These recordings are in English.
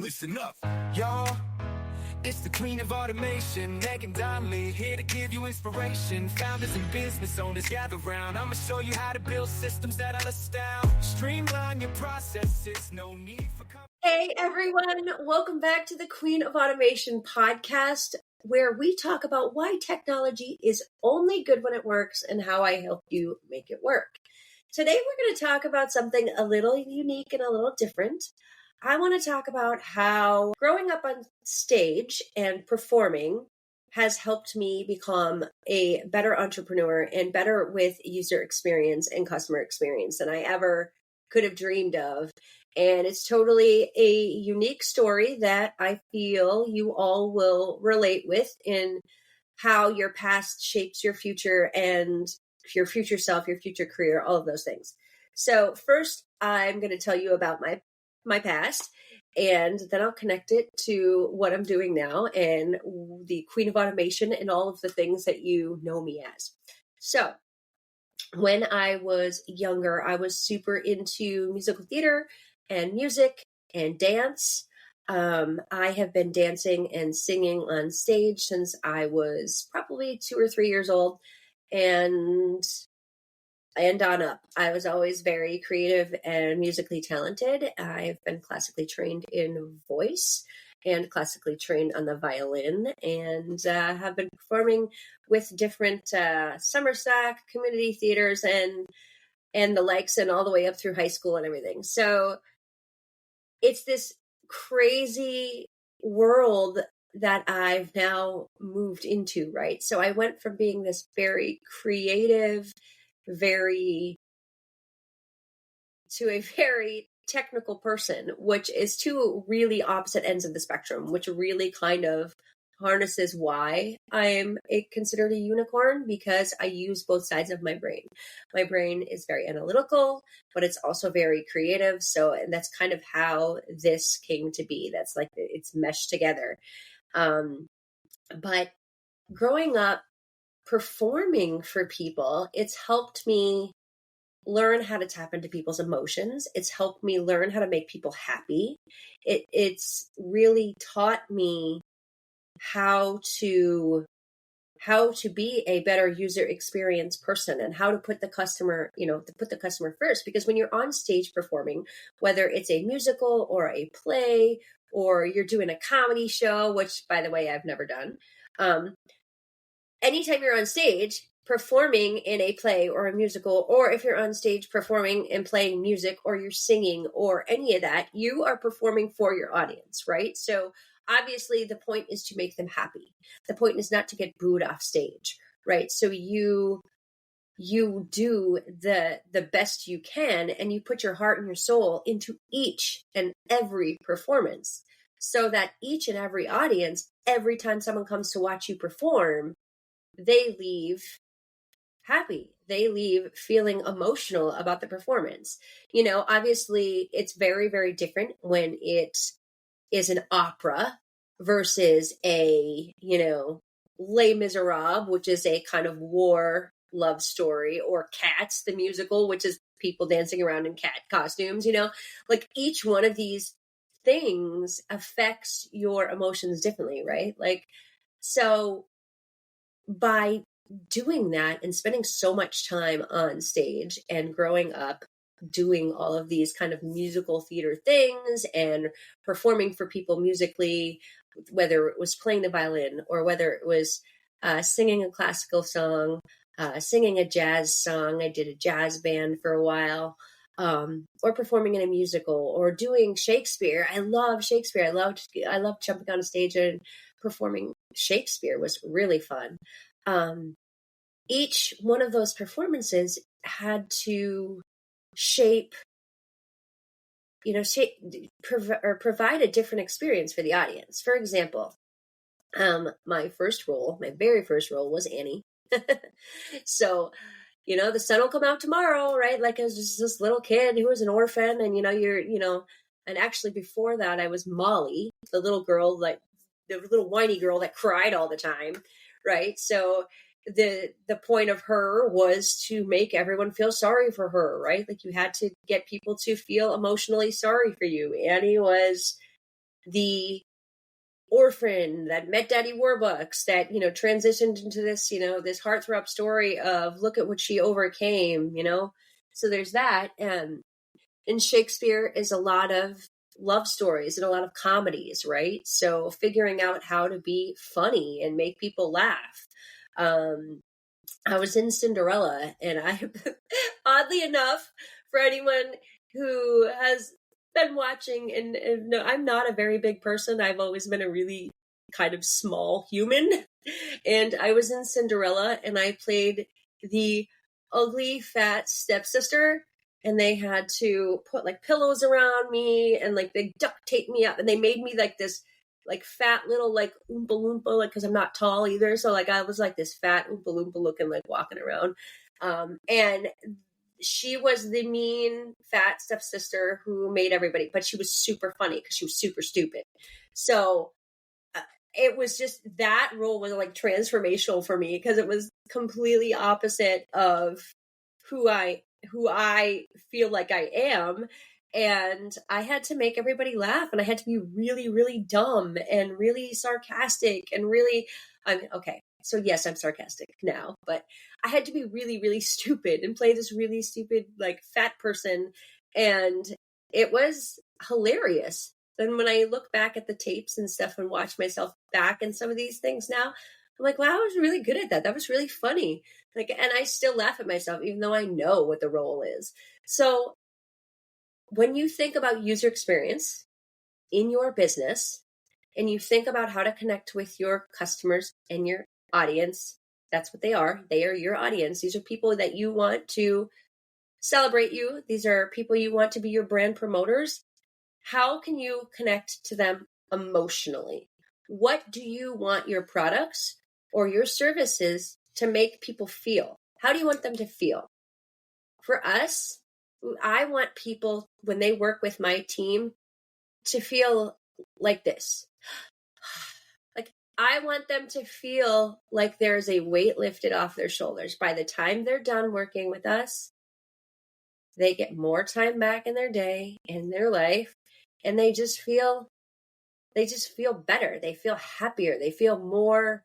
listen up, y'all. It's the queen of automation, Megan Donnelly, here to give you inspiration. Founders and business owners gather round. I'ma show you how to build systems that'll astound. Streamline your processes, no need for... Hey everyone, welcome back to the Queen of Automation podcast, where we talk about why technology is only good when it works and how I help you make it work. Today we're going to talk about something a little unique and a little different. I want to talk about how growing up on stage and performing has helped me become a better entrepreneur and better with user experience and customer experience than I ever could have dreamed of. And it's totally a unique story that I feel you all will relate with in how your past shapes your future and your future self, your future career, all of those things. So first, I'm going to tell you about my past, and then I'll connect it to what I'm doing now and the Queen of Automation and all of the things that you know me as. So when I was younger, I was super into musical theater and music and dance. I have been dancing and singing on stage since I was probably 2 or 3 years old, and on up. I was always very creative and musically talented. I've been classically trained in voice and classically trained on the violin, and have been performing with different summer stock community theaters and the likes, and all the way up through high school and everything. So it's this crazy world that I've now moved into, right? So I went from being this very creative, to a very technical person, which is two really opposite ends of the spectrum, which really kind of harnesses why I'm considered a unicorn, because I use both sides of my brain. My brain is very analytical, but it's also very creative. So, and that's kind of how this came to be. That's like, it's meshed together. But growing up performing for people, it's helped me learn how to tap into people's emotions. It's helped me learn how to make people happy. It's really taught me how to be a better user experience person and how to put the customer, first. Because when you're on stage performing, whether it's a musical or a play, or you're doing a comedy show, which by the way, I've never done. Anytime you're on stage performing in a play or a musical, or if you're on stage performing and playing music, or you're singing or any of that, you are performing for your audience, right? So obviously the point is to make them happy. The point is not to get booed off stage, right? So you do the best you can, and you put your heart and your soul into each and every performance, so that each and every audience, every time someone comes to watch you perform, they leave happy. They leave feeling emotional about the performance. Obviously it's very, very different when it is an opera versus a, Les Miserables, which is a kind of war love story, or Cats, the musical, which is people dancing around in cat costumes, like each one of these things affects your emotions differently, right? Like, so by doing that and spending so much time on stage and growing up doing all of these kind of musical theater things and performing for people musically, whether it was playing the violin or whether it was singing a classical song, singing a jazz song. I did a jazz band for a while, or performing in a musical, or doing Shakespeare. I love Shakespeare. I loved jumping on a stage and performing Shakespeare. Was really fun. Each one of those performances had to provide a different experience for the audience. For example, my very first role was Annie. So, the sun will come out tomorrow, right? Like, I was just this little kid who was an orphan, and and actually before that I was Molly, the little girl, like the little whiny girl that cried all the time, right? So the point of her was to make everyone feel sorry for her, right? Like, you had to get people to feel emotionally sorry for you. Annie was the orphan that met Daddy Warbucks, that, transitioned into this, this heartthrob story of look at what she overcame, So there's that. And in Shakespeare is a lot of love stories and a lot of comedies, right? So figuring out how to be funny and make people laugh. I was in Cinderella, and I, oddly enough, for anyone who has been watching, and no, I'm not a very big person. I've always been a really kind of small human. And I was in Cinderella, and I played the ugly, fat stepsister. And they had to put like pillows around me, and like they duct taped me up, and they made me like this like fat little like oompa loompa, like because I'm not tall either. So like I was like this fat oompa loompa looking, like walking around. And she was the mean fat stepsister who made everybody, but she was super funny because she was super stupid. So it was just, that role was like transformational for me because it was completely opposite of who I feel like I am. And I had to make everybody laugh, and I had to be really, really dumb and really sarcastic and really, okay. So yes, I'm sarcastic now, but I had to be really, really stupid and play this really stupid, like fat person. And it was hilarious. And when I look back at the tapes and stuff and watch myself back in some of these things now, I'm like, wow, I was really good at that. That was really funny. Like, and I still laugh at myself, even though I know what the role is. So when you think about user experience in your business, and you think about how to connect with your customers and your audience, that's what they are. They are your audience. These are people that you want to celebrate you. These are people you want to be your brand promoters. How can you connect to them emotionally? What do you want your products or your services to make people feel? How do you want them to feel? For us, I want people, when they work with my team, to feel like this. Like, I want them to feel like there's a weight lifted off their shoulders. By the time they're done working with us, they get more time back in their day, in their life, and they just feel better. They feel happier. They feel more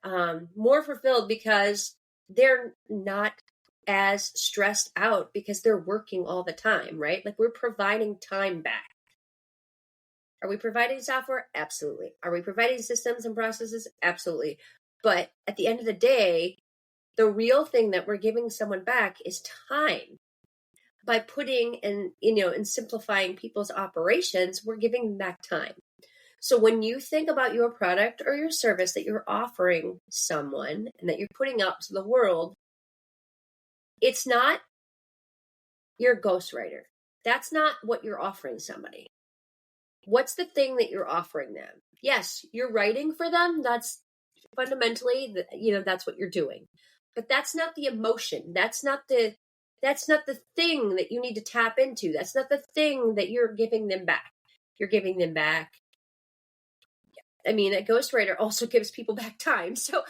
fulfilled because they're not as stressed out because they're working all the time, right? Like, we're providing time back. Are we providing software? Absolutely. Are we providing systems and processes? Absolutely. But at the end of the day, the real thing that we're giving someone back is time. By putting and simplifying people's operations, we're giving them back time. So when you think about your product or your service that you're offering someone and that you're putting out to the world, it's not your ghostwriter. That's not what you're offering somebody. What's the thing that you're offering them? Yes, you're writing for them. That's fundamentally, that's what you're doing. But that's not the emotion. That's not the thing that you need to tap into. That's not the thing that you're giving them back. You're giving them back. I mean, a ghostwriter also gives people back time. So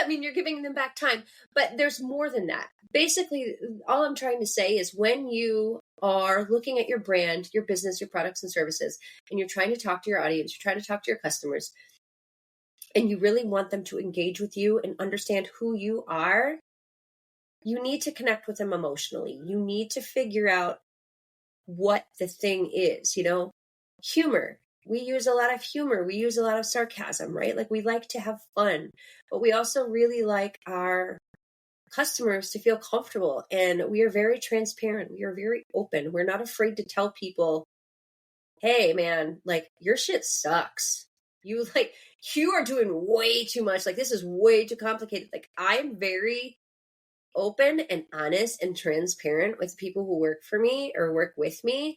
you're giving them back time, but there's more than that. Basically, all I'm trying to say is when you are looking at your brand, your business, your products and services, and you're trying to talk to your audience, you're trying to talk to your customers, and you really want them to engage with you and understand who you are, you need to connect with them emotionally. You need to figure out what the thing is, humor. We use a lot of humor. We use a lot of sarcasm, right? Like, we like to have fun, but we also really like our customers to feel comfortable. And we are very transparent. We are very open. We're not afraid to tell people, hey man, like, your shit sucks. You are doing way too much. Like, this is way too complicated. Like, I'm very open and honest and transparent with people who work for me or work with me.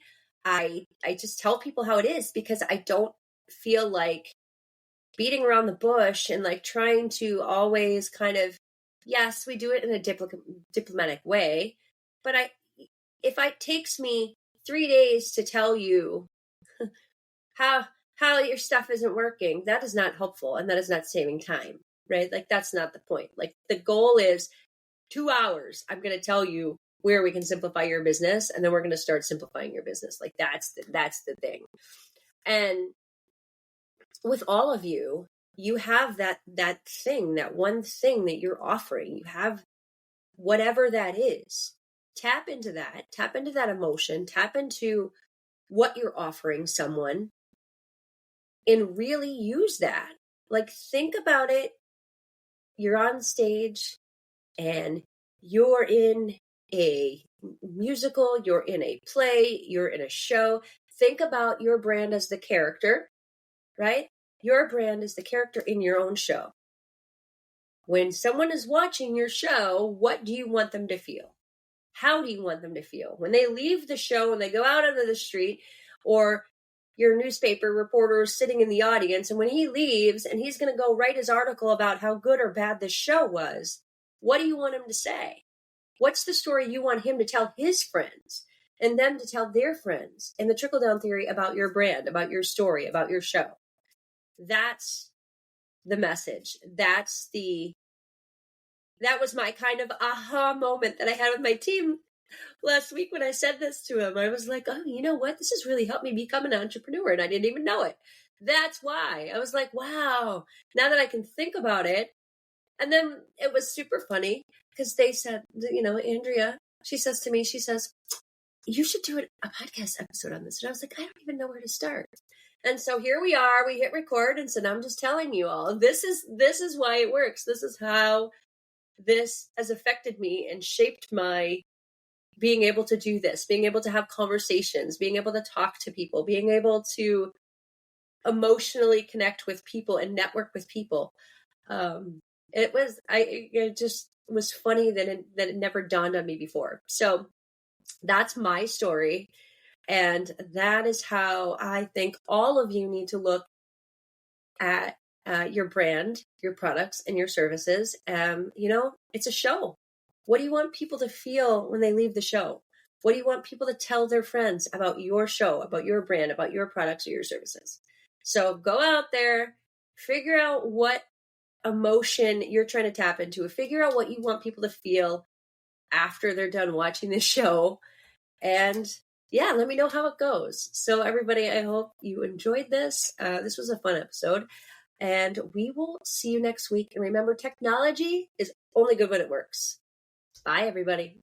I just tell people how it is because I don't feel like beating around the bush and like trying to always kind of, yes, we do it in a diplomatic way, but if it takes me 3 days to tell you how your stuff isn't working, that is not helpful and that is not saving time, right? Like, that's not the point. Like, the goal is 2 hours. I'm going to tell you where we can simplify your business, and then we're going to start simplifying your business. Like, that's the thing. And with all of you, you have that thing, that one thing that you're offering. You have whatever that is. Tap into that emotion, tap into what you're offering someone, and really use that. Like, think about it. You're on stage and you're in a musical, you're in a play, you're in a show. Think about your brand as the character, right? Your brand is the character in your own show. When someone is watching your show, what do you want them to feel? How do you want them to feel? When they leave the show and they go out onto the street, or your newspaper reporter is sitting in the audience, and when he leaves and he's going to go write his article about how good or bad the show was, what do you want him to say? What's the story you want him to tell his friends and them to tell their friends? And the trickle-down theory about your brand, about your story, about your show. That's the message. That was my kind of aha moment that I had with my team last week when I said this to him. I was like, oh, you know what? This has really helped me become an entrepreneur, and I didn't even know it. That's why. I was like, wow, now that I can think about it. And then it was super funny because they said, Andrea, she says to me, you should do a podcast episode on this. And I was like, I don't even know where to start. And so here we are, we hit record, and so now I'm just telling you all, this is why it works. This is how this has affected me and shaped my being able to do this, being able to have conversations, being able to talk to people, being able to emotionally connect with people and network with people. It just was funny that it never dawned on me before. So that's my story. And that is how I think all of you need to look at your brand, your products, and your services. It's a show. What do you want people to feel when they leave the show? What do you want people to tell their friends about your show, about your brand, about your products or your services? So go out there, figure out what emotion you're trying to tap into, figure out what you want people to feel after they're done watching the show. And yeah, let me know how it goes. So everybody, I hope you enjoyed this. This was a fun episode. And we will see you next week. And remember, technology is only good when it works. Bye, everybody.